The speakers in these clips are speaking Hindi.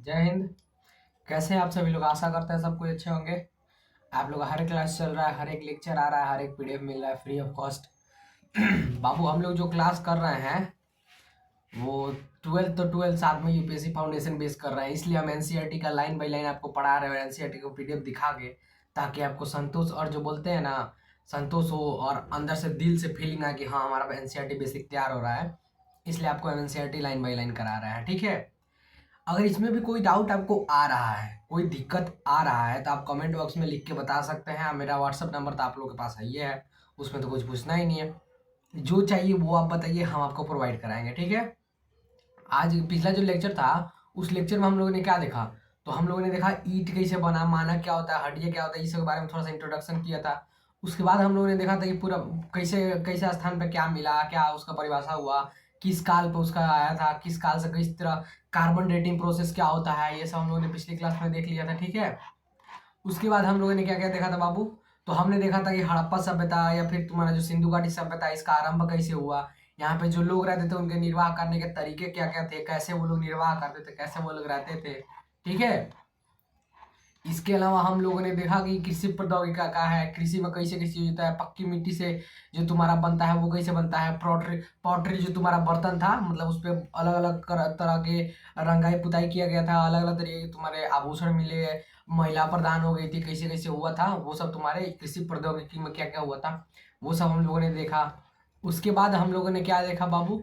जय हिंद। कैसे हैं आप सभी लोग? आशा करते हैं सब कुछ अच्छे होंगे। आप लोग हर एक क्लास चल रहा है, हर एक लेक्चर आ रहा है, हर एक पीडीएफ मिल रहा है फ्री ऑफ कॉस्ट। बाबू हम लोग जो क्लास कर रहे हैं वो 12th तो 12th साथ में यूपीएससी फाउंडेशन बेस कर रहे हैं, इसलिए हम एनसीईआरटी का लाइन बाय लाइन आपको पढ़ा रहे हैं, एनसीईआरटी को पीडीएफ दिखा के, ताकि आपको संतोष और जो बोलते हैं ना संतोष हो और अंदर से दिल से फीलिंग आए कि हाँ हमारा एनसीईआरटी बेसिक तैयार हो रहा है। इसलिए आपको एनसीईआरटी लाइन बाय लाइन करा रहे हैं, ठीक है। अगर इसमें भी कोई डाउट आपको आ रहा है, कोई दिक्कत आ रहा है, तो आप कमेंट बॉक्स में लिख के बता सकते हैं। मेरा व्हाट्सअप नंबर तो आप लोगों के पास है, ये है, उसमें तो कुछ पूछना ही नहीं है। जो चाहिए वो आप बताइए, हम आपको प्रोवाइड कराएंगे, ठीक है। आज पिछला जो लेक्चर था उस लेक्चर में हम लोगों ने क्या देखा? तो हम लोगों ने देखा ईंट कैसे बना, मानक क्या होता है, हड्डियाँ क्या होता है, इस सब के बारे में थोड़ा सा इंट्रोडक्शन किया था। उसके बाद हम लोगों ने देखा था कि पूरा कैसे कैसे स्थान पे क्या मिला, क्या उसका परिभाषा हुआ, किस काल पे उसका आया था, किस काल से किस तरह कार्बन डेटिंग प्रोसेस क्या होता है, ये सब हम लोगों ने पिछली क्लास में देख लिया था, ठीक है। उसके बाद हम लोगों ने क्या क्या देखा था बाबू? तो हमने देखा था कि हड़प्पा सभ्यता या फिर तुम्हारा जो सिंधु घाटी सभ्यता, इसका आरंभ कैसे हुआ, यहाँ पे जो लोग रहते थे उनके निर्वाह करने के तरीके क्या क्या थे, कैसे वो लोग निर्वाह करते थे, कैसे वो लोग रहते थे, ठीक है। इसके अलावा हम लोगों ने देखा कि कृषि प्रौद्योगिकी का है, कृषि में कैसे कैसे होता है, पक्की मिट्टी से जो तुम्हारा बनता है वो कैसे बनता है, पॉटरी पॉटरी जो तुम्हारा बर्तन था, मतलब उस पर अलग अलग तरह के रंगाई पुताई किया गया था, अलग अलग तरीके के तुम्हारे आभूषण मिले, महिला प्रदान हो गई थी, कैसे कैसे हुआ था वो सब, तुम्हारे कृषि प्रौद्योगिकी में क्या क्या हुआ था वो सब हम लोगों ने देखा। उसके बाद हम लोगों ने क्या देखा बाबू?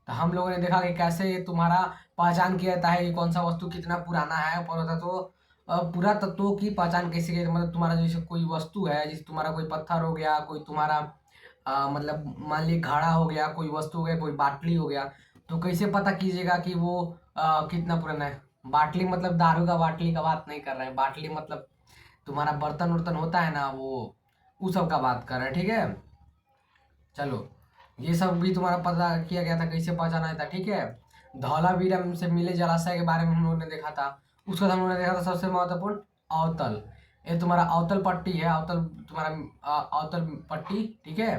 तो हम लोगों ने देखा कि कैसे तुम्हारा पहचान किया जाता है कि कौन सा वस्तु कितना पुराना है, पुरातत्वों की पहचान कैसे की, मतलब तुम्हारा जैसे कोई वस्तु है, जैसे तुम्हारा कोई पत्थर हो गया, कोई तुम्हारा मतलब मान लीजिए घड़ा हो गया, कोई वस्तु हो गया, कोई बाटली हो गया, तो कैसे पता कीजिएगा कि वो कितना पुराना है? बाटली मतलब दारू का बाटली का बात नहीं कर रहे हैं, बाटली मतलब तुम्हारा बर्तन उर्तन होता है ना, वो उस सब का बात कर रहे हैं, ठीक है। चलो, ये सब भी तुम्हारा पता किया गया था, कैसे पहचाना था, ठीक है। धौलावीरम से मिले जलाशय के बारे में हम लोगों ने देखा था। उसके बाद हम लोगों ने देखा था सबसे महत्वपूर्ण अवतल। ये तुम्हारा अवतल पट्टी है, अवतल तुम्हारा अवतल पट्टी, ठीक है।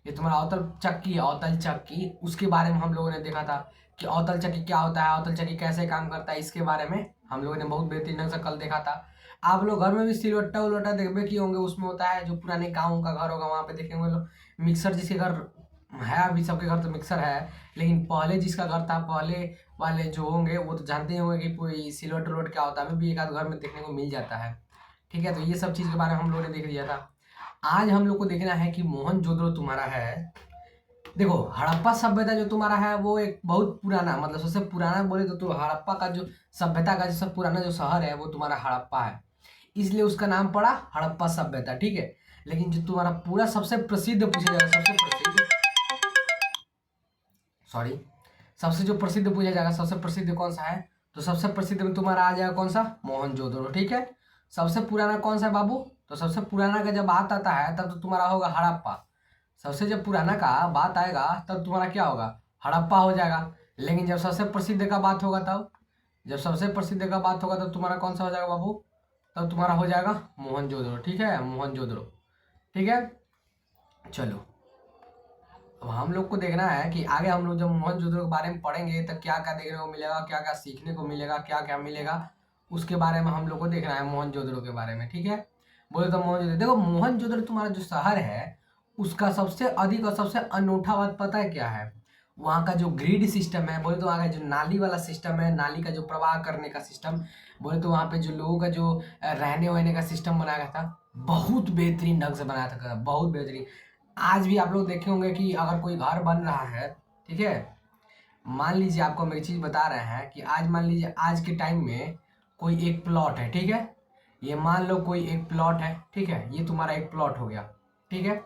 ये तुम्हारा अवतल चक्की है, अवतल चक्की, उसके बारे में हम लोगों ने देखा था कि अवतल चक्की क्या होता है, अवतल चक्की कैसे काम करता है, इसके बारे में हम लोगों ने बहुत बेहतरीन ढंग से कल देखा था। आप लोग घर में भी सिलवट्टा उलवट्टा देखबे किए होंगे, उसमें होता है जो पुराने गाँव का घर होगा वहाँ पे देखेंगे लोग मिक्सर, जिसके घर है, अभी सबके घर तो मिक्सर है, लेकिन पहले जिसका घर था, पहले वाले जो होंगे वो तो जानते ही होंगे कि कोई सिलवट उलवट क्या होता है, अभी भी एक आध घर में देखने को मिल जाता है, ठीक है। तो ये सब चीज़ के बारे में हम लोगों ने देख लिया था। आज हम लोग को देखना है कि मोहनजोदड़ो तुम्हारा है। देखो, हड़प्पा सभ्यता जो तुम्हारा है वो एक बहुत पुराना, मतलब सबसे पुराना बोले तो हड़प्पा का जो सभ्यता का जो सब पुराना जो शहर है वो तुम्हारा हड़प्पा है, इसलिए उसका नाम पड़ा हड़प्पा सभ्यता, ठीक है। लेकिन जो तुम्हारा पूरा सबसे प्रसिद्ध पूछा जाएगा, सबसे प्रसिद्ध, सॉरी, सबसे जो प्रसिद्ध पूछा जाएगा, सबसे प्रसिद्ध कौन सा है? तो सबसे प्रसिद्ध में तुम्हारा आ जाएगा कौन सा? मोहनजोदड़ो, ठीक है। सबसे पुराना कौन सा है बाबू? तो सबसे पुराना का जब बात आता है तब तो तुम्हारा होगा हड़प्पा। सबसे जब पुराना का बात आएगा तब तुम्हारा क्या होगा? हड़प्पा हो जाएगा। लेकिन जब सबसे प्रसिद्ध का बात होगा तब, जब सबसे प्रसिद्ध का बात होगा तब तुम्हारा कौन सा हो जाएगा बाबू? तब तुम्हारा हो जाएगा मोहनजोदड़ो, ठीक है, मोहनजोदड़ो, ठीक है। चलो, अब हम लोग को देखना है कि आगे हम लोग जब मोहनजोदड़ो के बारे में पढ़ेंगे तो क्या क्या देखने को मिलेगा, क्या क्या सीखने को मिलेगा, क्या क्या मिलेगा, उसके बारे में हम लोग को देखना है, मोहनजोदड़ो के बारे में, ठीक है। बोले तो मोहनजोदड़ो, देखो मोहनजोदड़ो तुम्हारा जो शहर है उसका सबसे अधिक और सबसे अनूठा बात पता है क्या है? वहाँ का जो ग्रिड सिस्टम है, बोले तो वहाँ का जो नाली वाला सिस्टम है, नाली का जो प्रवाह करने का सिस्टम, बोले तो वहाँ पे जो लोगों का जो रहने वहने का सिस्टम बनाया गया था, बहुत बेहतरीन ढंग से बनाया था, बहुत बेहतरीन। आज भी आप लोग देखे होंगे कि अगर कोई घर बन रहा है, ठीक है, मान लीजिए आपको हम एक चीज़ बता रहे हैं कि आज मान लीजिए आज के टाइम में कोई एक प्लॉट है, ठीक है, ये मान लो कोई एक प्लॉट है, ठीक है, ये तुम्हारा एक प्लॉट हो गया, ठीक है।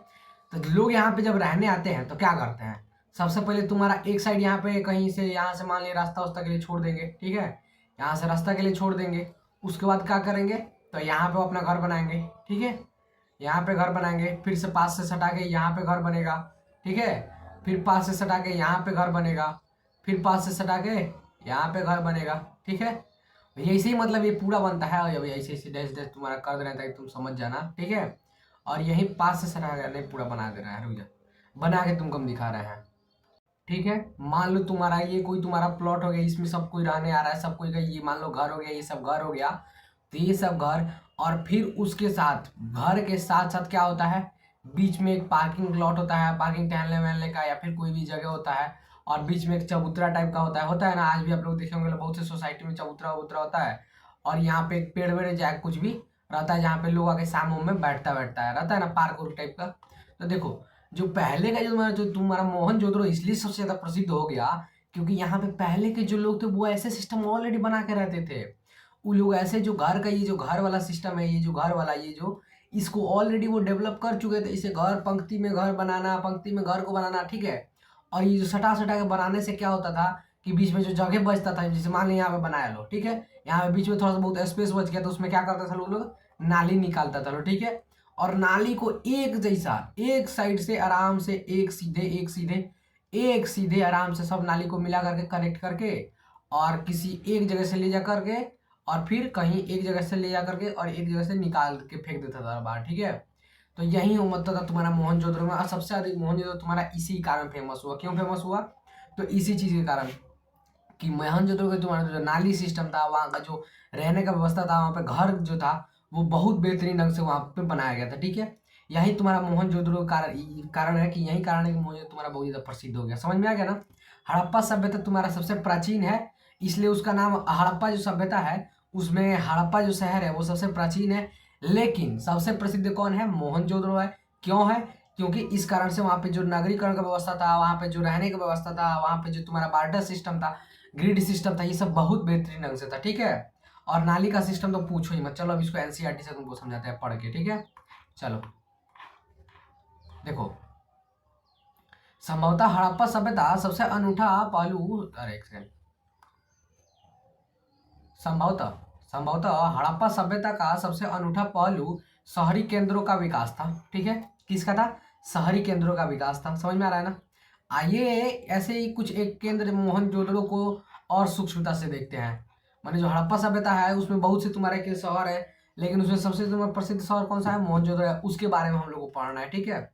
तो लोग यहाँ पे जब रहने आते हैं तो क्या करते हैं? सबसे पहले तुम्हारा एक साइड यहाँ पे कहीं से, यहाँ से मान लिया रास्ता उस्ता के लिए छोड़ देंगे, ठीक है, यहाँ से रास्ता के लिए छोड़ देंगे। उसके बाद क्या करेंगे? तो यहाँ पे वो अपना घर बनाएंगे, ठीक है, यहाँ पे घर बनाएंगे, फिर से पास से सटा के यहाँ पे घर बनेगा, ठीक है, फिर पास से सटा के यहाँ पे घर बनेगा, फिर पास से सटा के यहाँ पे घर बनेगा, ठीक है। ऐसे ही मतलब ये पूरा बनता है, और ऐसे ऐसे डैश डैश तुम्हारा कर देना ताकि तुम समझ जाना, ठीक है। और यही पास से सटा के नहीं पूरा बना दे रहा है, रुक जा, बना के तुमको हम दिखा रहे हैं, ठीक है। मान लो तुम्हारा ये कोई तुम्हारा प्लॉट हो गया, इसमें सब कोई रहने आ रहा है, सब कोई का ये मान लो घर हो गया, ये सब घर हो गया, तो ये सब घर, और फिर उसके साथ घर के साथ साथ क्या होता है, बीच में एक पार्किंग लॉट होता है, पार्किंग टहलने वहलने का या फिर कोई भी जगह होता है, और बीच में एक चबूतरा टाइप का होता है ना, आज भी आप लोग देखे होंगे बहुत से सोसाइटी में चबूतरा वबूतरा होता है, और यहाँ पे एक पेड़ वेड़ या कुछ भी रहता है जहाँ पे लोग आके शाम में बैठता रहता है ना, पार्क उर्क टाइप का। तो देखो, जो पहले का जो तुम्हारा मोहनजोदड़ो इसलिए सबसे ज्यादा प्रसिद्ध हो गया, क्योंकि यहाँ पे पहले के जो लोग थे वो ऐसे सिस्टम ऑलरेडी बना के रहते थे। वो लोग ऐसे जो घर का ये जो घर वाला सिस्टम है, ये जो घर वाला ये जो इसको ऑलरेडी वो डेवलप कर चुके थे। इसे घर पंक्ति में घर बनाना, पंक्ति में घर को बनाना, ठीक है। और ये जो सटा सटा के बनाने से क्या होता था कि बीच में जो जगह बचता था, जैसे मान लो यहाँ पे बनाया लो, ठीक है, यहाँ पे बीच में थोड़ा सा बहुत स्पेस बच गया, तो उसमें क्या करता था लोग नाली निकालता था, ठीक है। और नाली को एक जैसा एक साइड से आराम से एक सीधे आराम से सब नाली को मिला करके कनेक्ट करके, और किसी एक जगह से ले जा करके, और फिर कहीं एक जगह से ले जा करके और एक जगह से निकाल के फेंक देता था बाहर, ठीक है। तो यही मतलब था तुम्हारा मोहनजोदड़ो में। और सबसे अधिक मोहनजोदड़ो तुम्हारा इसी कारण फेमस हुआ। क्यों फेमस हुआ? तो इसी चीज के कारण कि मोहनजोदड़ो का तुम्हारा जो नाली सिस्टम था, वहाँ का जो रहने का व्यवस्था था, वहाँ पे घर जो था वो बहुत बेहतरीन ढंग से वहाँ पे बनाया गया था, ठीक है। यही तुम्हारा मोहनजोदड़ो कारण है कि यही कारण है कि मोहनजोदड़ो तुम्हारा बहुत ज्यादा प्रसिद्ध हो गया। समझ में आ गया ना? हड़प्पा सभ्यता तुम्हारा सबसे प्राचीन है, इसलिए उसका नाम हड़प्पा जो सभ्यता है उसमें हड़प्पा जो शहर है वो सबसे प्राचीन है। लेकिन सबसे प्रसिद्ध कौन है? मोहनजोदड़ो है। क्यों है? क्योंकि इस कारण से वहाँ पे जो नागरीकरण का व्यवस्था था, वहाँ पे जो रहने का व्यवस्था था, वहाँ पे जो तुम्हारा बार्टर सिस्टम था, ग्रिड सिस्टम था, ये सब बहुत बेहतरीन ढंग से था, ठीक है। और नाली का सिस्टम तो पूछो ही मत। चलो अब इसको एनसीईआरटी से तुमको समझाते हैं पढ़ के, ठीक है। चलो देखो, संभवतः हड़प्पा सभ्यता सबसे अनूठा पहलू, अरे एक सेकंड, संभवतः संभवतः हड़प्पा सभ्यता का सबसे अनूठा पहलू शहरी केंद्रों का विकास था, ठीक है। किसका था? शहरी केंद्रों का विकास था। समझ में आ रहा है ना? आइए ऐसे ही कुछ एक केंद्र मोहनजोदड़ो को और सूक्ष्मता से देखते हैं। माने जो हड़प्पा सभ्यता है उसमें बहुत से तुम्हारे के शहर है, लेकिन उसमें सबसे तुम्हारा प्रसिद्ध शहर कौन सा है? मोहनजोदड़ो है। उसके बारे में हम लोग को पढ़ना है, ठीक है।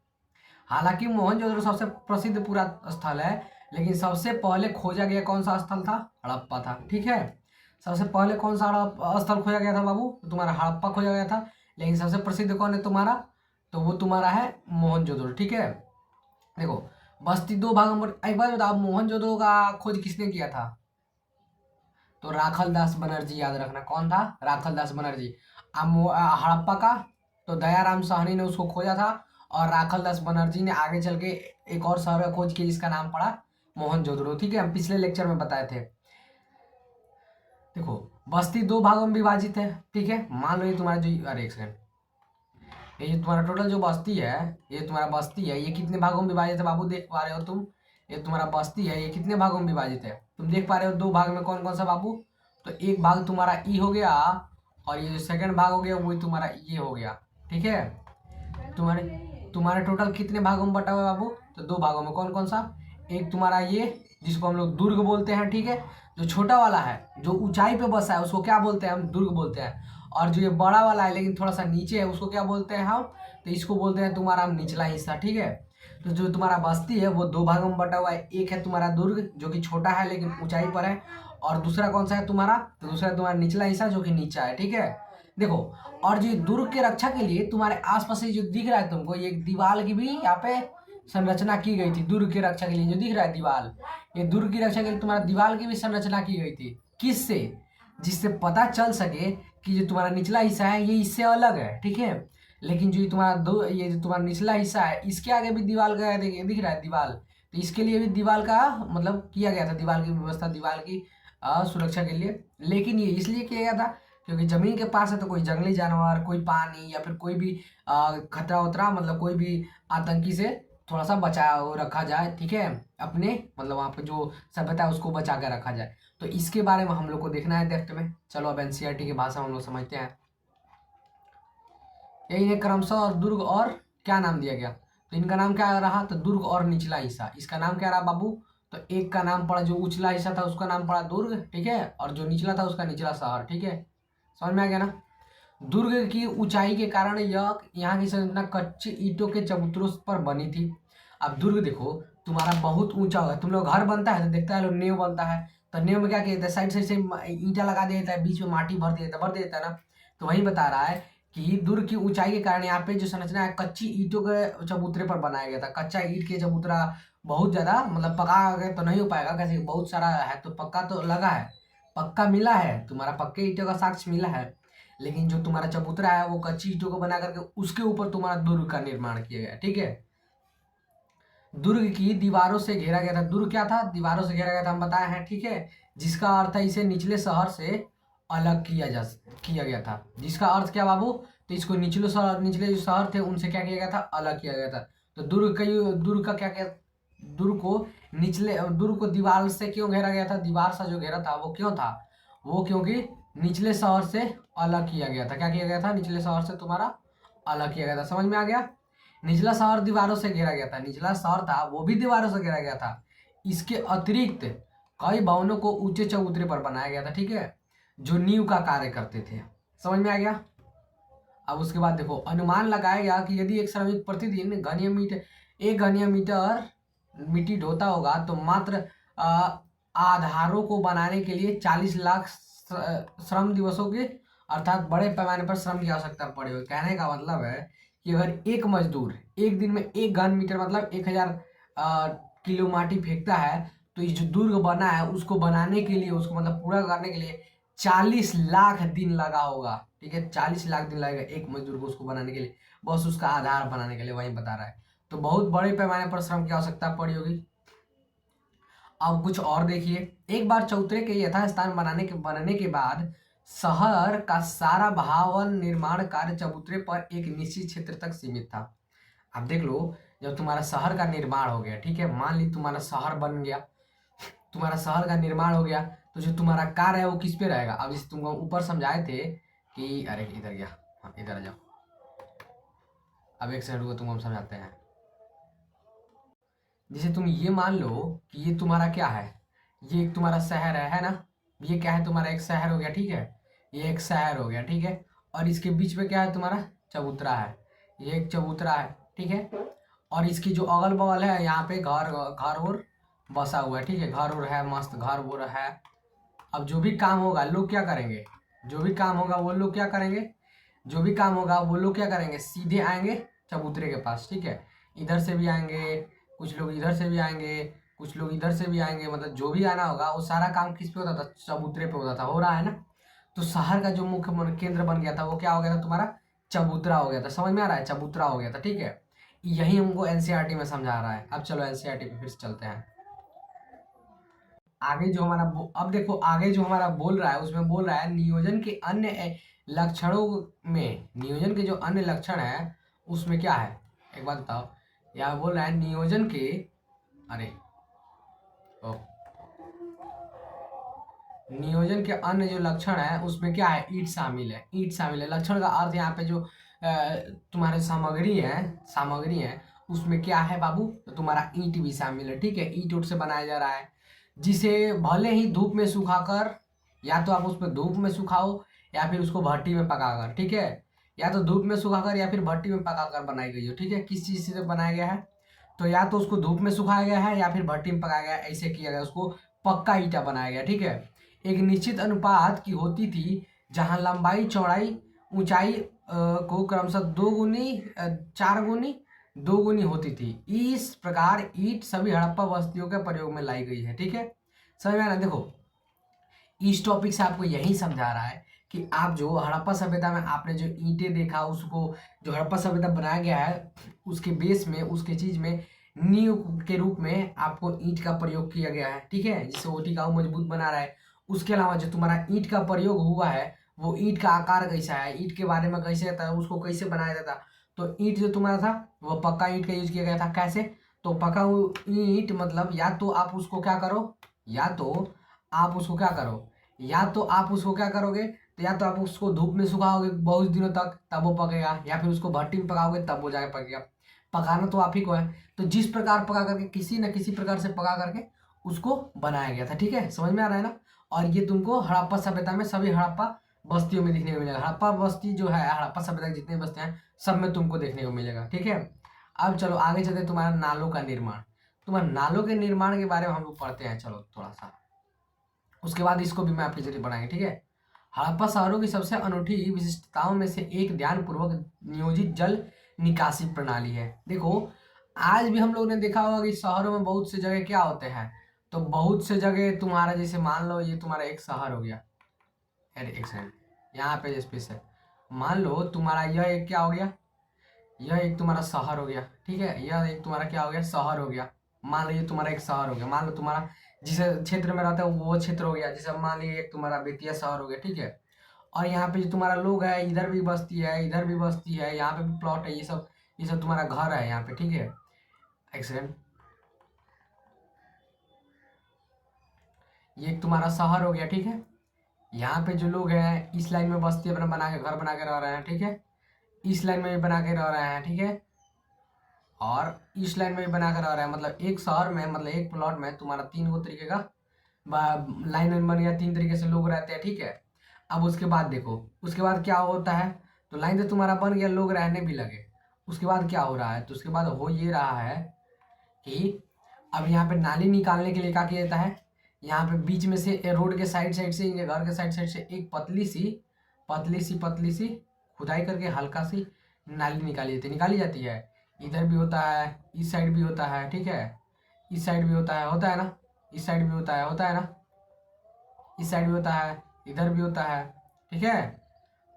हालांकि मोहनजोदड़ो सबसे प्रसिद्ध पूरा स्थल है, लेकिन सबसे पहले खोजा गया कौन सा स्थल था? हड़प्पा था, ठीक है। सबसे पहले कौन सा स्थल खोजा गया था बाबू? तो तुम्हारा हड़प्पा खोजा गया था। लेकिन सबसे प्रसिद्ध कौन है तुम्हारा? तो वो तुम्हारा है मोहनजोदड़ो, ठीक है। देखो, बस्ती दो भागों में, एक बार बताओ, मोहनजोदड़ो का खोज किसने किया था? तो राखल दास बनर्जी, याद रखना। कौन था? राखल दास बनर्जी। हड़प्पा का तो दयाराम साहनी ने उसको खोजा था, और राखल दास बनर्जी ने आगे चल के एक और शहर का खोज किया जिसका नाम पड़ा मोहनजोदड़ो, ठीक है। हम पिछले लेक्चर में बताए थे। देखो, बस्ती दो भागों में विभाजित है, ठीक है। मान लो ये तुम्हारा जो, अरे एक सेकंड, ये तुम्हारा टोटल जो बस्ती है, ये तुम्हारा बस्ती है, ये कितने भागों में विभाजित है बाबू? देख पा रहे हो तुम? ये तुम्हारा बस्ती है, ये कितने भागों में विभाजित है? तुम देख पा रहे हो? दो भाग में। कौन कौन सा बाबू? तो एक भाग तुम्हारा ई हो गया, और ये जो सेकंड भाग हो गया वही तुम्हारा ये हो गया, ठीक है। तुम्हारे तुम्हारे टोटल कितने भागों में बटा हुआ है बाबू? तो दो भागों में। कौन कौन सा? एक तुम्हारा ये जिसको हम लोग दुर्ग बोलते हैं, ठीक है। जो छोटा वाला है, जो ऊंचाई पे बसा है, उसको क्या बोलते हैं? हम दुर्ग बोलते हैं। और जो ये बड़ा वाला है लेकिन थोड़ा सा नीचे है, उसको क्या बोलते हैं हम? तो इसको बोलते हैं तुम्हारा हम निचला हिस्सा, ठीक है। तो जो तुम्हारा बस्ती है वो दो भागों में बटा हुआ है। एक है तुम्हारा दुर्ग जो कि छोटा है लेकिन ऊंचाई पर है, और दूसरा कौन सा है तुम्हारा? तो दूसरा तुम्हारा निचला हिस्सा जो कि नीचा है, ठीक है। देखो, और जो दुर्ग के रक्षा के लिए तुम्हारे आसपास से जो दिख रहा है तुमको, ये दीवार की भी यहाँ पे संरचना की गई थी। दुर्ग की रक्षा के लिए जो दिख रहा है दीवार, ये दुर्ग की रक्षा के लिए तुम्हारा दीवार की भी संरचना की गई थी। किससे? जिससे पता चल सके कि जो तुम्हारा निचला हिस्सा है ये इससे अलग है, ठीक है। लेकिन जो ये जो तुम्हारा निचला हिस्सा है इसके आगे भी दीवार का दिख रहा है दीवार, तो इसके लिए भी दीवार का मतलब किया गया था, दीवार की व्यवस्था, दीवार की सुरक्षा के लिए। लेकिन ये इसलिए किया गया था क्योंकि जमीन के पास है तो कोई जंगली जानवर, कोई पानी या फिर कोई भी खतरा उतरा, मतलब कोई भी आतंकी से थोड़ा सा बचाव रखा जाए, ठीक है। अपने मतलब वहाँ पे जो सभ्यता है उसको बचा के रखा जाए। तो इसके बारे में हम लोग को देखना है डेप्थ में। चलो अब एनसीईआरटी की भाषा हम लोग समझते हैं। इन्हें क्रमशः और दुर्ग और क्या नाम दिया गया? तो इनका नाम क्या रहा? तो दुर्ग और निचला हिस्सा। इसका नाम क्या रहा बाबू? तो एक का नाम पड़ा, जो उछला हिस्सा था उसका नाम पड़ा दुर्ग, ठीक है। और जो निचला था उसका निचला शहर, ठीक है। समझ में आ गया ना? दुर्ग की ऊंचाई के कारण यह यहाँ की संरचना कच्चे ईंटों के चबूतरों पर बनी थी। अब दुर्ग देखो, तुम्हारा बहुत ऊंचा होगा। तुम लोग घर बनता है तो देखता है लोग नींव बनता है, तो नींव में क्या किया जाता है, साइड साइड से ईंटा लगा दिया जाता है, बीच में माटी भर देता है ना। तो वही बता रहा है कि दुर्ग की ऊंचाई के कारण यहाँ पे जो संरचना है कच्ची ईंटों के चबूतरे पर बनाया गया था। कच्चा ईंट के चबूतरा बहुत ज्यादा मतलब पका गया तो नहीं हो पाएगा, कैसे बहुत सारा है तो पक्का तो लगा है, पक्का मिला है, तुम्हारा पक्के ईंटों का साक्ष्य मिला है। लेकिन जो तुम्हारा चबूतरा है वो कच्ची ईंटों को बना करके उसके ऊपर तुम्हारा दुर्ग का निर्माण किया गया। ठीक है, दुर्ग की दीवारों से घेरा गया था। दुर्ग क्या था, दीवारों से घेरा गया था, हम बताए हैं। ठीक है, जिसका अर्थ है इसे निचले शहर से अलग किया गया था। जिसका अर्थ क्या बाबू, तो इसको निचले जो शहर थे उनसे क्या किया गया था, अलग किया गया था। तो दुर्ग का क्या दुर्ग को दीवार से क्यों घेरा गया था, दीवार सा जो घेरा था वो क्यों था, वो क्योंकि निचले शहर से अलग किया गया था। क्या किया गया था, निचले शहर से तुम्हारा अलग किया गया था। समझ में आ गया। निचला शहर दीवारों से घेरा गया था, निचला शहर था वो भी दीवारों से घेरा गया था। इसके अतिरिक्त कई भवनों को ऊंचे चबूतरे पर बनाया गया था। ठीक है, जो नींव का कार्य करते थे। समझ में आ गया। अब उसके बाद देखो, अनुमान लगाया गया कि यदि एक श्रमिक प्रतिदिन एक घनीय मीटर मिट्टी ढोता होगा तो मात्र आधारों को बनाने के लिए 40 लाख श्रम दिवसों के अर्थात बड़े पैमाने पर श्रम की आवश्यकता पड़ी हुई। कहने का मतलब है कि अगर एक मजदूर एक दिन में 1 घन मीटर मतलब 1000 किलो माटी फेंकता है तो ये जो दुर्ग बना है उसको बनाने के लिए, उसको मतलब पूरा करने के लिए 40 लाख दिन लगा होगा। ठीक है, 40 लाख दिन लगेगा एक मजदूर को उसको बनाने के लिए, बस उसका आधार बनाने के लिए, वही बता रहा है। तो बहुत बड़े पैमाने पर श्रम की आवश्यकता पड़ी होगी। अब कुछ और देखिए, एक बार चौतरे के यथास्थान बनने के बाद शहर का सारा भवन निर्माण कार्य चबूतरे पर एक निश्चित क्षेत्र तक सीमित था। अब देख लो, जब तुम्हारा शहर का निर्माण हो गया, ठीक है, मान ली तुम्हारा शहर बन गया, तुम्हारा शहर का निर्माण हो गया, तो जो तुम्हारा कार्य है वो किस पे रहेगा। अब जैसे तुमको ऊपर समझाए थे कि अरे इधर गया, हाँ इधर आ जाओ, अब एक सेकंड को तुमको हम समझाते हैं। जैसे तुम ये मान लो कि ये तुम्हारा क्या है, ये एक तुम्हारा शहर है ना, ये क्या है, तुम्हारा एक शहर हो गया। ठीक है, ये एक शहर हो गया। ठीक है, और इसके बीच में क्या है, तुम्हारा चबूतरा है, ये एक चबूतरा है। ठीक है, और इसकी जो अगल बगल है यहाँ पे घर घर और बसा हुआ है। ठीक है, घर और है, मस्त घर वो है। अब जो भी काम होगा लोग क्या करेंगे, जो भी काम होगा वो लोग क्या करेंगे, जो भी काम होगा वो लोग क्या करेंगे, सीधे आएंगे चबूतरे के पास। ठीक है, इधर से भी आएंगे, कुछ लोग इधर से भी आएंगे, कुछ लोग इधर से भी आएंगे, मतलब जो भी आना होगा वो सारा काम किस पे होता था, चबूतरे पे होता था। हो रहा है ना। तो शहर का जो मुख्य केंद्र बन गया था वो क्या हो गया था, तुम्हारा चबूतरा हो गया था। समझ में आ रहा है, चबूतरा हो गया था। ठीक है, यही हमको एनसीईआरटी में समझा रहा है। अब चलो एनसीईआरटी पे फिर से चलते हैं। आगे जो हमारा अब देखो, आगे जो हमारा बोल रहा है उसमें बोल रहा है नियोजन के अन्य लक्षणों में, नियोजन के जो अन्य लक्षण है उसमें क्या है, एक बात बताओ। यहाँ बोल रहा है नियोजन के, अरे ओ, नियोजन के अन्य जो लक्षण है उसमें क्या है, ईंट शामिल है। ईंट शामिल है, लक्षण का अर्थ यहाँ पे जो तुम्हारे सामग्री है उसमें क्या है बाबू, तो तुम्हारा ईंट भी शामिल है। ठीक है, ईंट उठ से बनाया जा रहा है, जिसे भले ही धूप में सुखाकर, या तो आप उसमें धूप में सुखाओ या फिर उसको भट्टी में पकाकर। ठीक है, या तो धूप में सुखाकर या फिर भट्टी में पकाकर बनाई गई हो। ठीक है, किस चीज से बनाया गया है, तो या तो उसको धूप में सुखाया गया है या फिर भट्टी में पकाया गया है, ऐसे किया गया, उसको पक्का ईंटा बनाया गया। ठीक है, एक निश्चित अनुपात की होती थी जहां लंबाई चौड़ाई ऊंचाई को क्रमशः 2 गुनी 4 गुनी 2 गुनी होती थी। इस प्रकार ईंट सभी हड़प्पा बस्तियों के प्रयोग में लाई गई है। ठीक है, समझ में आ रहा है। देखो, इस टॉपिक से आपको यही समझा रहा है कि आप जो हड़प्पा सभ्यता में आपने जो ईंटें देखा, उसको जो हड़प्पा सभ्यता बनाया गया है उसके बेस में, उसके चीज में नींव के रूप में आपको ईंट का प्रयोग किया गया है। ठीक है, जिससे वो टिकाऊ मजबूत बना रहा है। उसके अलावा जो तुम्हारा ईंट का प्रयोग हुआ है वो ईंट का आकार कैसा है, ईंट के बारे में कैसे था, उसको कैसे बनाया जाता। तो ईंट जो तुम्हारा था वो पक्का ईंट का यूज किया गया था। कैसे, तो पक्का ईंट मतलब या तो आप उसको क्या करो, या तो आप उसको क्या करो, या तो आप उसको क्या करोगे, तो या तो आप उसको धूप में सुखाओगे बहुत दिनों तक तब वो पकेगा, या फिर उसको भट्टी में पकाओगे तब वो जाके पकेगा। पकाना तो आप ही को है। तो जिस प्रकार पका करके, किसी न किसी प्रकार से पका करके उसको बनाया गया था। ठीक है, समझ में आ रहा है ना। और ये तुमको हड़प्पा सभ्यता में, सभी हड़प्पा बस्तियों में देखने को मिलेगा। हड़प्पा बस्ती जो है, हड़प्पा सभ्यता के जितने बस्ते हैं सब में तुमको देखने को मिलेगा। ठीक है, अब चलो आगे चलते तुम्हारा नालों का निर्माण। तुम्हारे नालों के निर्माण के बारे में हम लोग पढ़ते हैं, चलो थोड़ा सा, उसके बाद इसको भी मैं आपके जरिए बनाएंगे, ठीक है। हड़प्पा शहरों की सबसे अनूठी विशिष्टताओं में से एक ध्यानपूर्वक नियोजित जल निकासी प्रणाली है। देखो आज भी हम लोग ने देखा होगा कि शहरों में बहुत से जगह क्या होते हैं, तो बहुत से जगह तुम्हारा जैसे मान लो ये तुम्हारा एक शहर हो गया, अरे एक सेकंड यहाँ पे स्पेस है, मान लो तुम्हारा यह एक क्या हो गया, यह एक तुम्हारा शहर हो गया, ठीक है, यह एक तुम्हारा क्या हो गया, शहर हो गया। मान लो ये तुम्हारा एक शहर हो गया, मान लो तुम्हारा जिस क्षेत्र में रहता है वो क्षेत्र हो गया, जैसे मान लीजिए एक तुम्हारा बेतिया शहर हो गया, ठीक है। और यहाँ पे जो तुम्हारा लोग है, इधर भी बस्ती है, इधर भी बस्ती है, यहाँ पे भी प्लॉट है, ये सब तुम्हारा घर है यहाँ पे, ठीक है। एक सेकंड, ये एक तुम्हारा शहर हो गया, ठीक है। यहाँ पे जो लोग हैं इस लाइन में बस्ती अपना बना के घर बना के रह रहे हैं, ठीक है। इस लाइन में भी बना के रह रहे हैं, ठीक है, और इस लाइन में भी बना कर रह रहा है। मतलब एक शहर में, मतलब एक प्लॉट में तुम्हारा 3 गो तरीके का लाइन बन गया, 3 तरीके से लोग रहते हैं, ठीक है। अब उसके बाद देखो, उसके बाद क्या होता है, तो लाइन तो तुम्हारा बन गया, लोग रहने भी लगे। उसके बाद क्या हो रहा है, तो उसके बाद हो ये रहा है कि अब यहाँ पे नाली निकालने के लिए क्या किया जाता है, यहाँ पे बीच में से रोड के साइड साइड से, इनके घर के साइड साइड से एक पतली सी खुदाई करके हल्का सी नाली निकाली जाती है। इधर भी होता है, इस साइड भी होता है, ठीक है, इस साइड भी होता है ना, इस साइड भी होता है ना, इस साइड भी होता है, इधर भी होता है, ठीक है।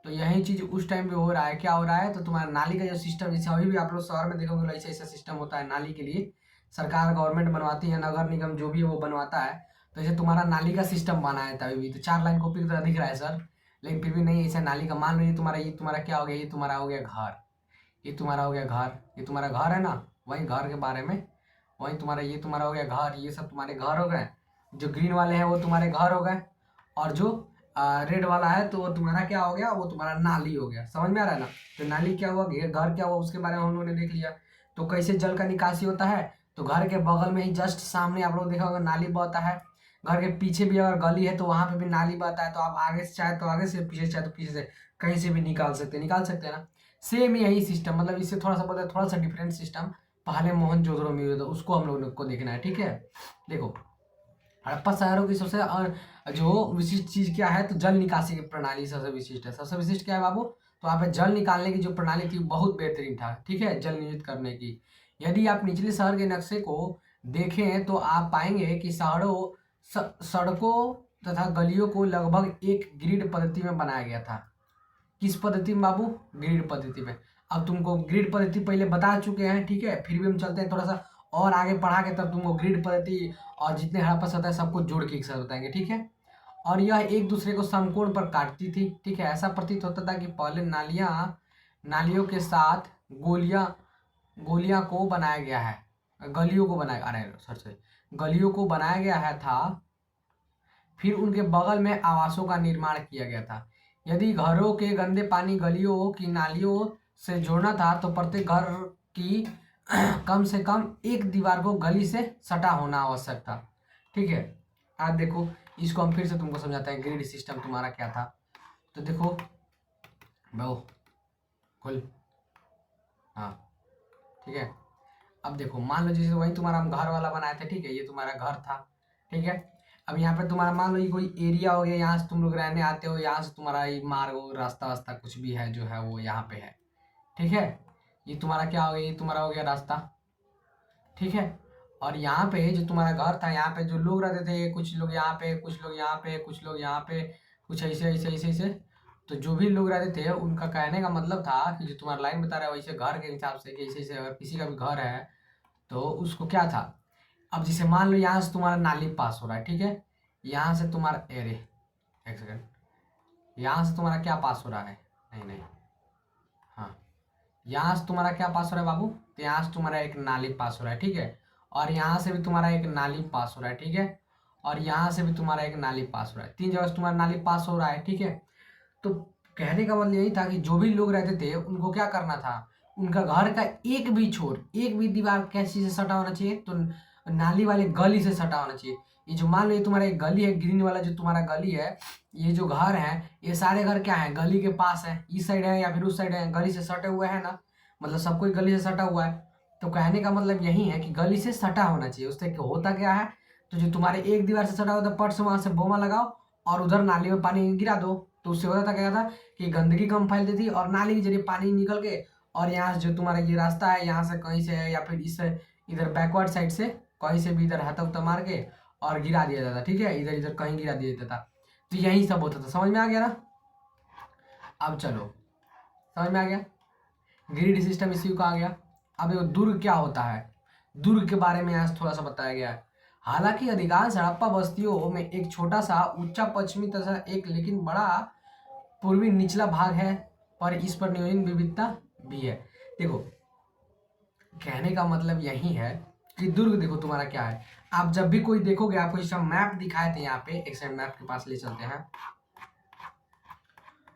तो यही चीज उस टाइम पे हो रहा है, क्या हो रहा है, तो तुम्हारा नाली का जो सिस्टम, जैसे अभी भी आप लोग शहर में देखोगे ऐसा ऐसा सिस्टम होता है नाली के लिए, सरकार गवर्नमेंट बनवाती है, नगर निगम जो भी है वो बनवाता है। तो जैसे तुम्हारा नाली का सिस्टम बना है अभी भी, तो 4 लाइन कॉपी की तरह दिख रहा है सर, लेकिन फिर भी नहीं, ऐसा नाली का मान लो ये तुम्हारा क्या हो गया, ये तुम्हारा हो गया घर, ये तुम्हारा हो गया घर, ये तुम्हारा घर है ना, वही घर के बारे में, वही तुम्हारा ये तुम्हारा हो गया घर, ये सब तुम्हारे घर हो गए। जो ग्रीन वाले हैं वो तुम्हारे घर हो गए, और जो रेड वाला है तो वो तुम्हारा क्या हो गया, वो तुम्हारा नाली हो गया। समझ में आ रहा है ना, तो नाली क्या हुआ, घर क्या हुआ, उसके बारे में हम लोगों ने देख लिया। तो कैसे जल का निकासी होता है, तो घर के बगल में ही जस्ट सामने आप लोग देखा होगा नाली बहता है, घर के पीछे भी अगर गली है तो वहां पे भी नाली बहता है, तो आप आगे से चाहे तो आगे से, पीछे से चाहे तो पीछे से, कहीं से भी निकाल सकते हैं ना। सेम यही सिस्टम, मतलब इससे थोड़ा सा बोलते थोड़ा सा डिफरेंट सिस्टम पहले मोहनजोदड़ो में हुआ था, उसको हम लोग को देखना है, ठीक है। देखो हड़प्पा शहरों की सबसे और जो विशिष्ट चीज क्या है, तो जल निकासी की प्रणाली सबसे विशिष्ट है। सबसे विशिष्ट क्या है बाबू, तो यहाँ पे जल निकालने की जो प्रणाली थी बहुत बेहतरीन था, ठीक है, जल नियोजित करने की। यदि आप निचले शहर के नक्शे को देखें तो आप पाएंगे कि सड़कों तथा गलियों को लगभग एक ग्रिड पद्धति में बनाया गया था। किस पद्धति में बाबू, ग्रिड पद्धति में। अब तुमको ग्रिड पद्धति पहले बता चुके हैं, ठीक है, फिर भी हम चलते हैं थोड़ा सा और आगे पढ़ा के, तब तुमको ग्रिड पद्धति और जितने हड़प्पा सभ्यता है सबको जोड़ के एक साथ बताएंगे, ठीक है। और यह एक दूसरे को समकोण पर काटती थी, ठीक है। ऐसा प्रतीत होता था कि पहले नालियों के साथ गोलियां को बनाया गया है, गलियों को बनाया, अरे सॉरी, गलियों को बनाया गया है था, फिर उनके बगल में आवासों का निर्माण किया गया था। यदि घरों के गंदे पानी गलियों की नालियों से जोड़ना था तो प्रत्येक घर की कम से कम एक दीवार को गली से सटा होना आवश्यक था, ठीक है। आज देखो इसको हम फिर से तुमको समझाते हैं, ग्रिड सिस्टम तुम्हारा क्या था। तो देखो बहु खुल, हाँ ठीक है। अब देखो मान लो जैसे वही तुम्हारा हम घर वाला बनाए थे, ठीक है, ये तुम्हारा घर था, ठीक है। अब यहाँ पे तुम्हारा मान लो ये कोई एरिया हो गया, यहाँ से तुम लोग रहने आते हो, यहाँ से तुम्हारा ये मार्ग रास्ता वास्ता कुछ भी है जो है वो यहाँ पे है, ठीक है। ये तुम्हारा क्या हो गया, ये तुम्हारा हो गया रास्ता, ठीक है। और यहाँ पे जो तुम्हारा घर था, यहाँ पे जो लोग रहते थे, कुछ लोग यहाँ पे, कुछ लोग यहाँ पे, कुछ लोग यहाँ पे, कुछ ऐसे ऐसे ऐसे ऐसे, तो जो भी लोग रहते थे उनका कहने का मतलब था कि जो तुम्हारा लाइन बता रहा है वैसे घर के हिसाब से कि ऐसे ऐसे अगर किसी का भी घर है तो उसको क्या था। अब जैसे मान लो यहाँ से तुम्हारा नाली पास हो रहा है, ठीक है, यहाँ से तुम्हारा अरे एक सेकंड, यहाँ से तुम्हारा क्या पास हो रहा है, नहीं, हाँ, यहाँ से तुम्हारा क्या पास हो रहा है बाबू, तो यहाँ से तुम्हारा एक नाली पास हो रहा है, ठीक है। और यहाँ से भी तुम्हारा एक नाली पास हो रहा है, ठीक है। और यहाँ से भी तुम्हारा एक नाली पास हो रहा है, 3 जगह से तुम्हारा नाली पास हो रहा है, ठीक है। तो कहने का मतलब यही था कि जो भी लोग रहते थे उनको क्या करना था, उनका घर का एक भी छोर, एक भी दीवार कैसी से सटा होना चाहिए, तो नाली वाले गली से सटा होना चाहिए। ये जो मान लो ये तुम्हारा एक गली है, ग्रीन वाला जो तुम्हारा गली है, ये जो घर है ये सारे घर क्या है, गली के पास है, इस साइड है या फिर उस साइड है, गली से सटे हुए हैं ना, मतलब सब कोई गली से सटा हुआ है। तो कहने का मतलब यही है कि गली से सटा होना चाहिए। उससे होता क्या है, तो जो तुम्हारे एक दीवार से सटा होता है, पट से वहां से बोमा लगाओ और उधर नाली में पानी गिरा दो। तो उससे होता था क्या था कि गंदगी कम फैलती थी और नाली के जरिए पानी निकल के, और यहाँ से जो तुम्हारा ये रास्ता है यहाँ से कहीं से या फिर इस इधर बैकवर्ड साइड से कहीं से भी इधर हाथा उता मार के और गिरा दिया जाता, ठीक है, इधर इधर कहीं गिरा दिया जाता था। तो यही सब होता था। समझ में आ गया ना? अब चलो, समझ में आ गया, ग्रिड सिस्टम इसी का आ गया। अब देखो दुर्ग क्या होता है, दुर्ग के बारे में आज थोड़ा सा बताया गया है। हालांकि अधिकांश हड़प्पा बस्तियों में एक छोटा सा ऊंचा पश्चिमी तथा एक लेकिन बड़ा पूर्वी निचला भाग है, पर इस पर नियोजन विविधता भी है। देखो कहने का मतलब यही है कि दुर्ग देखो तुम्हारा क्या है। आप जब भी कोई देखोगे, आपको इसका मैप दिखाए थे यहाँ पे, एक सेकंड मैप के पास ले चलते हैं,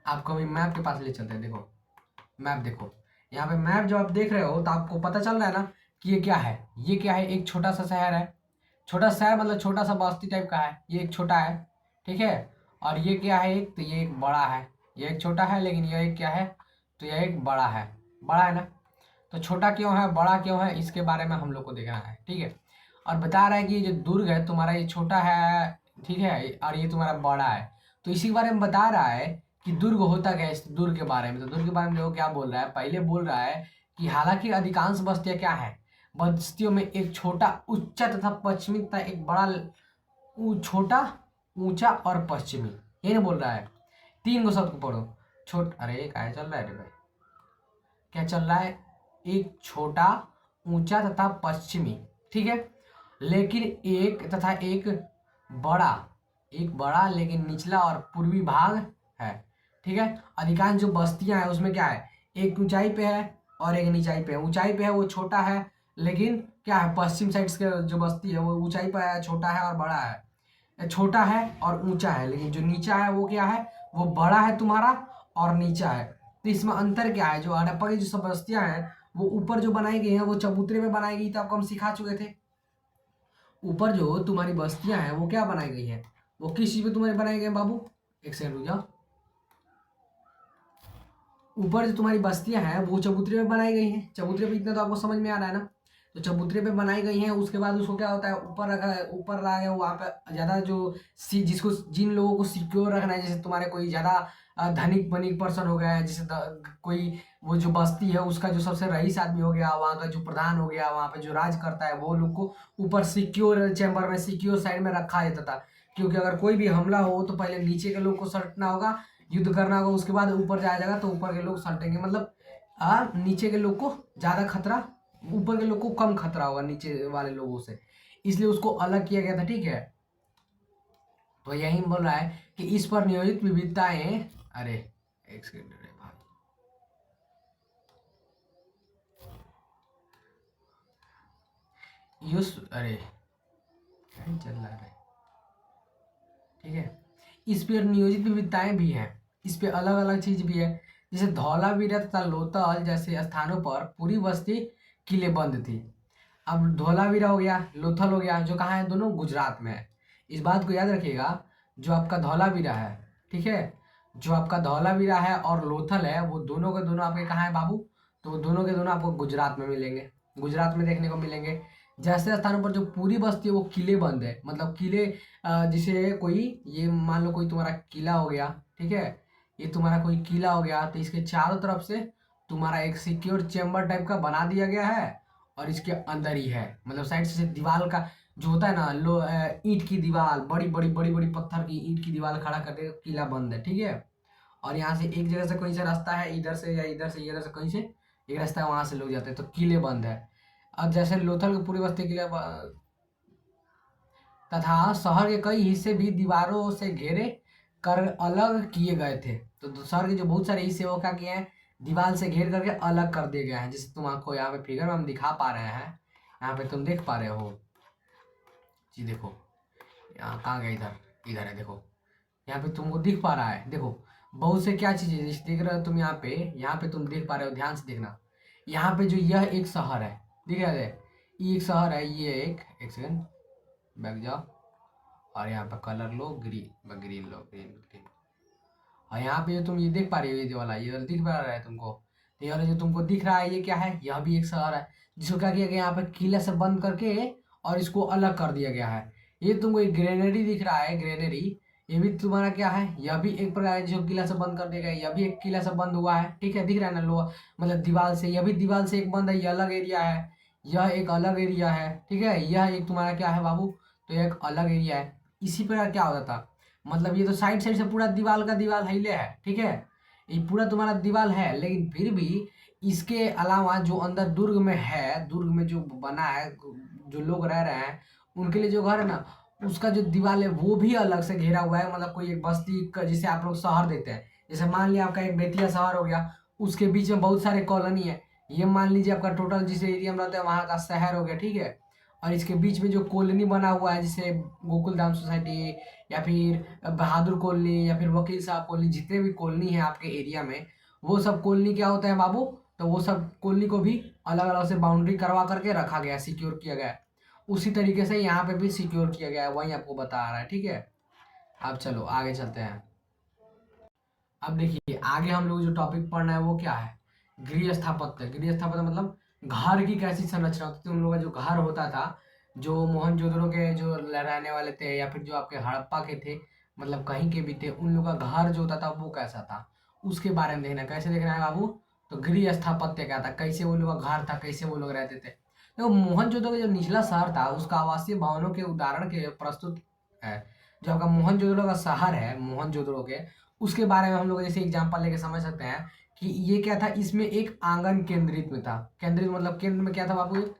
आपको अभी मैप के पास ले चलते हैं। देखो मैप देखो, यहाँ पे मैप जब आप देख रहे हो तो आपको पता चल रहा है ना कि ये क्या है, ये क्या है, एक छोटा सा शहर है। छोटा सा शहर मतलब छोटा सा बस्ती टाइप का है, ये एक छोटा है, ठीक है। और ये क्या है एक, तो ये एक बड़ा है। ये एक छोटा है लेकिन ये एक क्या है, तो ये एक बड़ा है। बड़ा है ना? तो छोटा क्यों है, बड़ा क्यों है, इसके बारे में हम लोग को देखना है, ठीक है। और बता रहा है कि ये जो दुर्ग है तुम्हारा, ये छोटा है, ठीक है, और ये तुम्हारा बड़ा है। तो इसी के बारे में बता रहा है कि दुर्ग होता क्या है, इस दुर्ग के बारे में। तो दुर्ग के बारे में देखो क्या बोल रहा है, पहले बोल रहा है कि हालांकि अधिकांश बस्तियां क्या है, बस्तियों में एक छोटा उच्च तथा पश्चिमी तथा एक बड़ा छोटा ऊंचा और पश्चिमी, ये नहीं बोल रहा है। तीन को शब्द को पढ़ो। अरे क्या चल रहा है रे भाई, क्या चल रहा है? एक छोटा ऊंचा तथा पश्चिमी, ठीक है, लेकिन एक तथा बड़ा एक बड़ा लेकिन निचला और पूर्वी भाग है, ठीक है। अधिकांश जो बस्तियां हैं उसमें क्या है, एक ऊंचाई पे है और एक नीचाई पे है। ऊंचाई पे है वो छोटा है, लेकिन क्या है, पश्चिम साइड के जो बस्ती है वो ऊंचाई पे है, छोटा है और बड़ा है। छोटा है और ऊंचा है, लेकिन जो नीचा है वो क्या है, वो बड़ा है तुम्हारा और नीचा है। तो इसमें अंतर क्या है, जो हड़प्पा की जो सब बस्तियां हैं वो ऊपर जो बनाई गई हैं वो चबूतरे में बनाई गई, तो आपको हम सिखा चुके थे। ऊपर जो तुम्हारी बस्तियां हैं वो क्या बनाई गई है, वो किस चीज पे तुम्हारे बनाए गए बाबू, एक सेकंड रुक जाओ। ऊपर जो तुम्हारी बस्तियां हैं वो चबूतरे पे बनाई गई हैं। चबूतरे पे इतना तो आपको समझ में आ रहा है ना? तो चबूतरे पे बनाई गई हैं, उसके बाद उसको क्या होता है, ऊपर रखा है, ऊपर रखा गया वहाँ पे ज्यादा जो जिसको जिन लोगों को सिक्योर रखना है, जैसे तुम्हारे कोई ज्यादा धनिक बनिक पर्सन हो गया है, जैसे कोई वो जो बस्ती है उसका जो सबसे रईस आदमी हो गया, वहाँ का जो प्रधान हो गया, वहाँ पे जो राज करता है, वो लोग को ऊपर सिक्योर चैम्बर में, सिक्योर साइड में रखा जाता था। क्योंकि अगर कोई भी हमला हो तो पहले नीचे के लोग को सटना होगा, युद्ध करना होगा, उसके बाद ऊपर जाया जाएगा, तो ऊपर के लोग सल्टेंगे। मतलब नीचे के लोग को ज्यादा खतरा, ऊपर के लोग को कम खतरा होगा नीचे वाले लोगों से, इसलिए उसको अलग किया गया था, ठीक है। तो यही बोल रहा है कि इस पर नियोजित विविधताएं, अरे एक सेकंड रे भाई, अरे क्या चल रहा है, ठीक है। इस पर नियोजित विविधताएं भी हैं, इस पे अलग अलग चीज भी है। जैसे धौलावीरा तथा लोथल जैसे स्थानों पर पूरी बस्ती किलेबंद थी। अब धौलावीरा हो गया, लोथल हो गया, जो कहाँ है, दोनों गुजरात में है। इस बात को याद रखिएगा, जो आपका धौलावीरा है, ठीक है, जो आपका धौलावीरा है और लोथल है, वो दोनों के दोनों आपके कहाँ है बाबू, तो वो दोनों के दोनों आपको गुजरात में मिलेंगे, गुजरात में देखने को मिलेंगे। जैसे स्थानों पर जो पूरी बस्ती है वो किले बंद है, मतलब किले जैसे कोई, ये मान लो कोई तुम्हारा किला हो गया, ठीक है, ये तुम्हारा कोई किला हो गया, तो इसके चारों तरफ से तुम्हारा एक सिक्योर चेम्बर टाइप का बना दिया गया है, और इसके अंदर ही है, मतलब साइड से दीवार का जो होता है ना, ईंट की दीवार, बड़ी बड़ी बड़ी बड़ी पत्थर की ईंट की दीवार खड़ा करके किला बंद है, ठीक है। और यहाँ से एक जगह से कहीं से रास्ता है, इधर से या इधर से इधर से कहीं से एक रास्ता है, वहां से लोग जाते हैं, तो किले बंद है। अब जैसे लोथल की पूरी बस्ती किले तथा शहर के कई हिस्से भी दीवारों से घेरे कर अलग किए गए थे। तो शहर के जो बहुत सारे हिस्से वो क्या किए हैं, दीवार से घेर करके अलग कर दिए गए हैं। जैसे तुम आपको यहाँ पे फिगर में हम दिखा पा रहे हैं, यहाँ पे तुम देख पा रहे हो जी, देखो यहाँ कहाँ गया, इधर इधर है, देखो यहाँ पे तुमको दिख पा रहा है। देखो बहुत से क्या चीजें जैसे देख रहे हो तुम, यहाँ पे तुम देख पा रहे हो, ध्यान से देखना। यहाँ पे जो यह एक शहर है, दिख रहा है, ये एक शहर है, ये एक सेकंड बैक जाओ, और यहाँ पे कलर लो, ग्रीन ग्रीन लो, ग्रीन ग्रीन। और यहाँ पे जो तुम ये देख पा रहे हो, ये जो वाला ये वाला दिख पा रहा है तुमको, तो ये वाला जो तुमको दिख रहा है ये क्या है, यह भी एक शहर है। जिसको क्या किया गया यहाँ पे किला से बंद करके और इसको अलग कर दिया गया है। ये तुमको एक ग्रेनरी दिख रहा है, ग्रेनरी, ये भी तुम्हारा क्या है, यह भी एक प्रकार जो किला से बंद कर दिया गया है, यह भी एक किला से बंद हुआ है, ठीक है, दिख रहा है ना, लोहा मतलब दीवार से, यह भी दीवार से एक बंद है, यह अलग एरिया है, यह एक अलग एरिया है, ठीक है, यह एक तुम्हारा क्या है बाबू, तो यह एक अलग एरिया है। इसी प्रकार क्या होता था, मतलब ये तो साइड साइड से पूरा दीवार का दीवार हिले है, ठीक है, ये पूरा तुम्हारा दीवार है, लेकिन फिर भी इसके अलावा जो अंदर दुर्ग में है, दुर्ग में जो बना है, जो लोग रह रहे हैं उनके लिए जो घर है ना, उसका जो दीवार है वो भी अलग से घेरा हुआ है, मतलब कोई एक बस्ती का, जिसे आप लोग शहर देते हैं, जैसे मान लिया आपका एक बेतिया शहर हो गया, उसके बीच में बहुत सारे कॉलोनी है, ये मान लीजिए आपका टोटल जिस एरिया में रहते हैं वहाँ का शहर हो गया, ठीक है, और इसके बीच में जो कॉलोनी बना हुआ है, जैसे गोकुल धाम सोसाइटी या फिर बहादुर कॉलोनी या फिर वकील साहब कॉलोनी, जितने भी कॉलोनी है आपके एरिया में, वो सब कॉलोनी क्या होता है बाबू, तो वो सब कॉलोनी को भी अलग अलग से बाउंड्री करवा करके रखा गया, सिक्योर किया गया है। उसी तरीके से यहाँ पे भी सिक्योर किया गया है, वही आपको बता रहा है, ठीक है। अब चलो आगे चलते हैं। अब देखिए आगे हम लोग जो टॉपिक पढ़ना है वो क्या है, गृह स्थापत्य। गृह स्थापत्य मतलब घर की कैसी संरचना होती थी, उन लोगों का जो घर होता था, जो मोहनजोदड़ो के जो रहने वाले थे या फिर जो आपके हड़प्पा के थे, मतलब कहीं के भी थे, उन लोगों का घर जो होता था वो कैसा था, उसके बारे में देखना है। कैसे देखना है बाबू, तो गृह स्थापत्य क्या था, कैसे वो लोग का घर था, कैसे वो लोग रहते थे। तो मोहनजोदड़ो का जो निचला शहर था उसका आवासीय भवनों के उदाहरण के प्रस्तुत है। जो आपका मोहनजोदड़ो का शहर है, मोहनजोदड़ो के, उसके बारे में हम लोग जैसे एग्जांपल लेके समझ सकते हैं कि ये क्या था, इसमें एक आंगन केंद्रित में था। केंद्रित मतलब केंद्र में क्या था बाबू, एक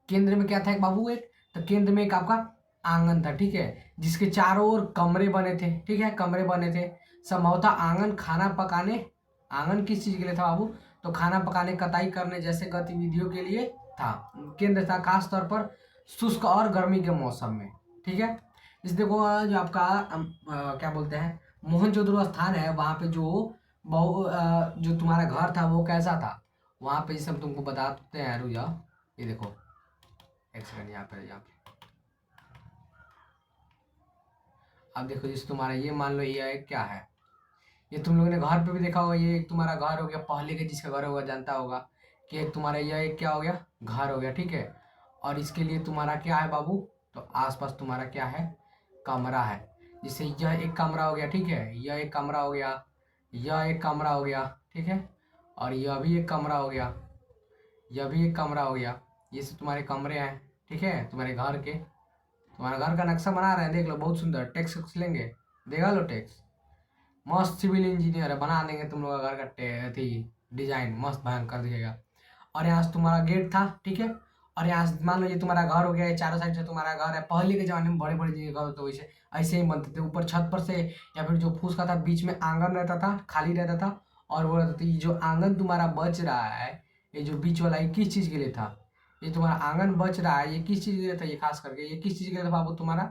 केंद्र में क्या था एक बाबू, एक तो केंद्र में एक आपका आंगन था, ठीक है, जिसके चारों ओर कमरे बने थे, ठीक है, कमरे बने थे। संभवतः आंगन खाना पकाने, आंगन किस चीज के लिए था बाबू, तो खाना पकाने, कटाई करने जैसे गतिविधियों के लिए था, केंद्र था, खास तौर पर शुष्क और गर्मी के मौसम में, ठीक है। इस देखो जो आपका क्या बोलते हैं, मोहनजोदड़ो स्थान है, वहाँ पे जो जो तुम्हारा घर था वो कैसा था, वहाँ पे जैसे हम तुमको बताते हैं, रुक जाओ, ये देखो एक सेकंड, यहाँ पे अब देखो, जैसे तुम्हारा ये मान लो ये एक क्या है, ये तुम लोगों ने घर पे भी देखा होगा, ये एक तुम्हारा घर हो गया, पहले के जिसका घर होगा जानता होगा कि एक तुम्हारा यह एक क्या हो गया, घर हो गया, ठीक है। और इसके लिए तुम्हारा क्या है बाबू, तो आसपास तुम्हारा क्या है, कमरा है, जिससे यह एक कमरा हो गया, ठीक है, यह एक कमरा हो गया, यह एक कमरा हो गया, ठीक है, और यह भी एक कमरा हो गया, यह भी एक कमरा हो गया, ये सब तुम्हारे कमरे हैं, ठीक है, तुम्हारे घर के। तुम्हारा घर का नक्शा बना रहे हैं, देख लो, बहुत सुंदर, टैक्स लेंगे, देगा लो टैक्स, मस्त सिविल इंजीनियर है, बना देंगे तुम लोग का घर का थी डिजाइन, मस्त भयंकर कर दिएगा। और यहाँ से तुम्हारा गेट था, ठीक है, और यहाँ से मान लो ये तुम्हारा घर हो गया, ये चारों साइड से तुम्हारा घर है। पहले के जमाने में बड़े बड़े जगह घर होते वैसे ऐसे ही बनते थे, ऊपर छत पर से या फिर जो फूस का था, बीच में आंगन रहता था, खाली रहता था, और वो रहता था। ये जो आंगन तुम्हारा बच रहा है, ये जो बीच वाला, ये किस चीज के लिए था, ये तुम्हारा आंगन बच रहा है, ये किस चीज के लिए था, ये खास करके ये किस चीज के लिए था बाबू तुम्हारा,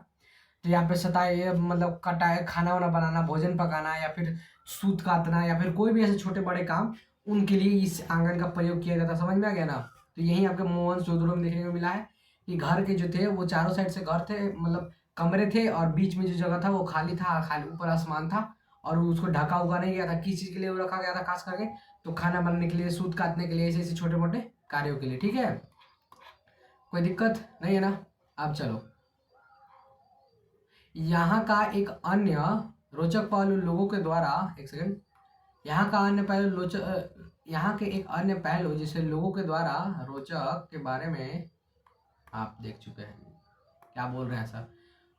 तो यहाँ पे सताए, ये मतलब कटाए, खाना वाना बनाना, भोजन पकाना, या फिर सूत काटना, या फिर कोई भी ऐसे छोटे बड़े काम, उनके लिए इस आंगन का प्रयोग किया जाता। समझ में आ गया ना। तो यही आपके मोहनजोदड़ो में देखने को मिला है कि घर के जो थे वो चारों साइड से घर थे, मतलब कमरे थे, और बीच में जो जगह था वो खाली था, खाली ऊपर आसमान था, और उसको ढका उगा नहीं गया था। किस चीज के लिए वो रखा गया था खास करके, तो खाना बनाने के लिए, सूत काटने के लिए, ऐसे ऐसे छोटे मोटे कार्यों के लिए, ठीक है, कोई दिक्कत नहीं है ना। अब चलो, यहाँ का एक अन्य रोचक पहलू लोगों के द्वारा, एक सेकंड, यहाँ का अन्य पहलू यहाँ के एक अन्य पहलू जिसे लोगों के द्वारा रोचक के बारे में आप देख चुके हैं, क्या बोल रहे हैं सर,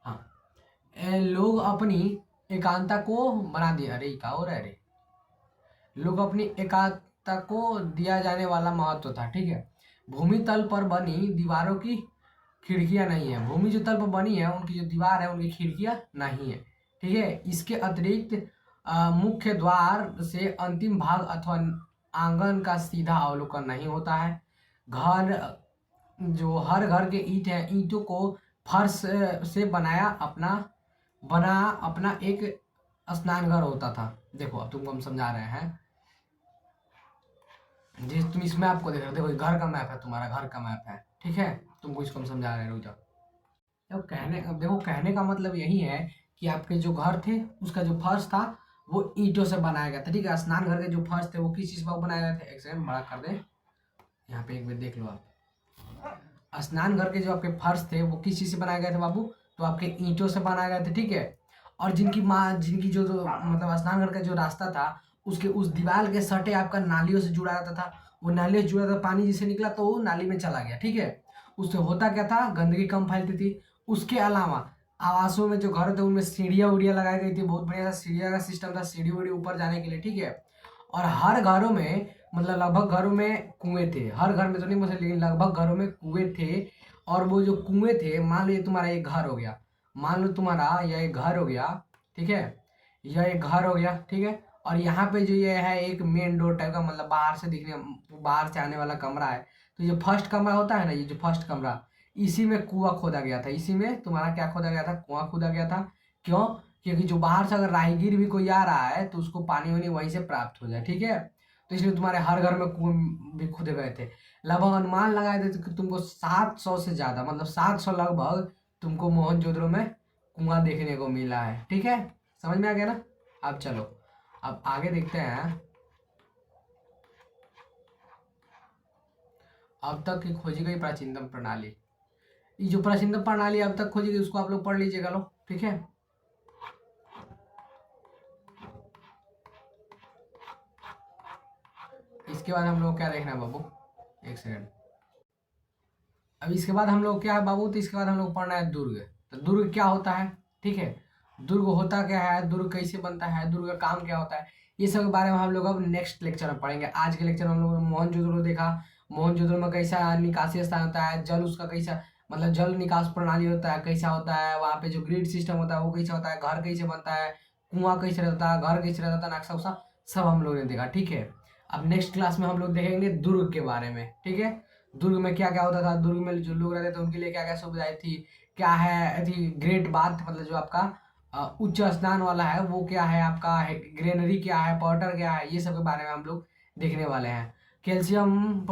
हाँ, लोग अपनी एकांतता को बना दिया, अरे क्या हो रहा है रे, लोग अपनी एकांतता को दिया जाने वाला महत्व था, ठीक है। भूमि तल पर बनी दीवारों की खिड़कियां नहीं है, भूमि जो तल पर बनी है उनकी जो दीवार है उनकी खिड़कियां नहीं है, ठीक है। इसके अतिरिक्त मुख्य द्वार से अंतिम भाग अथवा आंगन का सीधा अवलोकन नहीं होता है। घर, जो हर घर के ईंट है, ईंटों को फर्श से बना अपना एक स्नान घर होता था। देखो अब तुमको हम समझा रहे हैं, जिस तुम इस मैप को देख रहे हो, देखो ये घर का मैप है, तुम्हारा घर का मैप है, ठीक है, तुमको इसको हम समझा रहे हैं, रुक जाओ। तो देखो कहने का मतलब यही है कि आपके जो घर थे उसका जो फर्श था वो ईंटों से बनाया गया था, ठीक है। स्नान घर के जो फर्श थे वो किस चीज पर बनाए गए थे, एक सेकंड बड़ा कर दे, यहाँ पे एक बार देख लो आप, स्नान घर के जो आपके फर्श थे वो किस चीज से बनाए गए थे बाबू? तो आपके ईंटों से बनाए गए थे, ठीक है। और जिनकी जो मतलब स्नान घर का जो रास्ता था, उसके उस दीवार के सटे आपका नालियों से जुड़ा रहता था। वो नालियों से जुड़ा था, पानी जिसे निकला तो वो नाली में चला गया, ठीक है। उससे होता क्या था, गंदगी कम फैलती थी। उसके अलावा आवासों में जो घर थे उनमें सीढ़ियाँ उड़ियाँ लगाई गई थी, बहुत बढ़िया सा सीढ़ियाँ का सिस्टम था, सीढ़ी उड़ी ऊपर जाने के लिए, ठीक है। और हर घरों में, मतलब लगभग घरों में कुएं थे, हर घर में तो नहीं मुझे, लेकिन लगभग घरों में कुएं थे। और वो जो कुएं थे, मान लो ये तुम्हारा एक घर हो गया, मान लो तुम्हारा यह एक घर हो गया, ठीक है। यह एक घर हो गया, ठीक है। और यहाँ पे जो ये है एक मेन डोर टाइप का, मतलब बाहर से आने वाला कमरा है। तो जो फर्स्ट कमरा होता है ना, ये जो फर्स्ट कमरा, इसी में कुआं खोदा गया था, इसी में तुम्हारा क्या खोदा गया था, कुआं खोदा गया था। क्यों? क्योंकि जो बाहर से अगर राहगीर भी कोई आ रहा है तो उसको पानी वानी वहीं से प्राप्त हो जाए, ठीक है। तो इसलिए तुम्हारे हर घर में कुएं भी खोदे गए थे। लगभग अनुमान लगाए थे कि तुमको 700 से ज्यादा, मतलब 700 लगभग तुमको मोहनजोदड़ो में कुआं देखने को मिला है, ठीक है। समझ में आ गया ना? अब चलो, अब आगे देखते हैं। अब तक की खोजी गई प्राचीनतम प्रणाली, ये जो प्राचीनतम प्रणाली अब तक खोजी गई उसको आप लोग पढ़ लीजिएगा लो, ठीक है। इसके बाद हम लोग क्या देखना है बाबू, एक सेकंड। अब इसके बाद हम लोग क्या है बाबू, तो इसके बाद हम लोग पढ़ना है दुर्ग। तो दुर्ग क्या होता है, ठीक है। दुर्ग होता क्या है, दुर्ग कैसे बनता है, दुर्ग का काम क्या होता है, ये सब के बारे में हम लोग अब नेक्स्ट लेक्चर में पढ़ेंगे। आज के लेक्चर में हम लोग ने मोहनजोदड़ो देखा, मोहनजोदड़ो में कैसा निकासी स्थान होता है, जल उसका कैसा, मतलब जल निकास प्रणाली होता है कैसा होता है, वहाँ पे जो ग्रिड सिस्टम होता है वो कैसा होता है, घर कैसे बनता है, कुआं कैसे रहता है, घर कैसे रहता है, नक्शा उक्सा सब हम लोग ने देखा, ठीक है। अब नेक्स्ट क्लास में हम लोग देखेंगे दुर्ग के बारे में, ठीक है। दुर्ग में क्या क्या होता था, दुर्ग में जो लोग रहते थे उनके लिए क्या क्या सुविधाएं थी, क्या है थी ग्रेट बाथ, मतलब जो आपका उच्च स्नान वाला है वो क्या है, आपका ग्रेनरी क्या है, पॉटर क्या है, ये सब के बारे में हम लोग देखने वाले हैं। कैल्शियम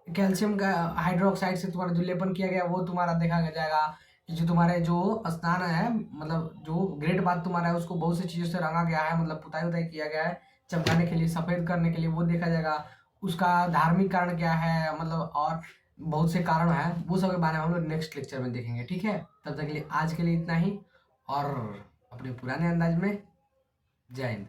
कैल्शियम का हाइड्रोक्साइड से तुम्हारा जो लेपन किया गया वो तुम्हारा देखा जाएगा। कि जो तुम्हारे जो स्नान है, मतलब जो ग्रेट बाथ तुम्हारा है उसको बहुत सी चीज़ों से रंगा गया है, मतलब पुताई उताई किया गया है चमकाने के लिए, सफ़ेद करने के लिए, वो देखा जाएगा। उसका धार्मिक कारण क्या है, मतलब और बहुत से कारण हैं, वो सब के बारे में हम लोग नेक्स्ट लेक्चर में देखेंगे, ठीक है। तब तक के लिए आज के लिए इतना ही, और अपने पुराने अंदाज में जय हिंद।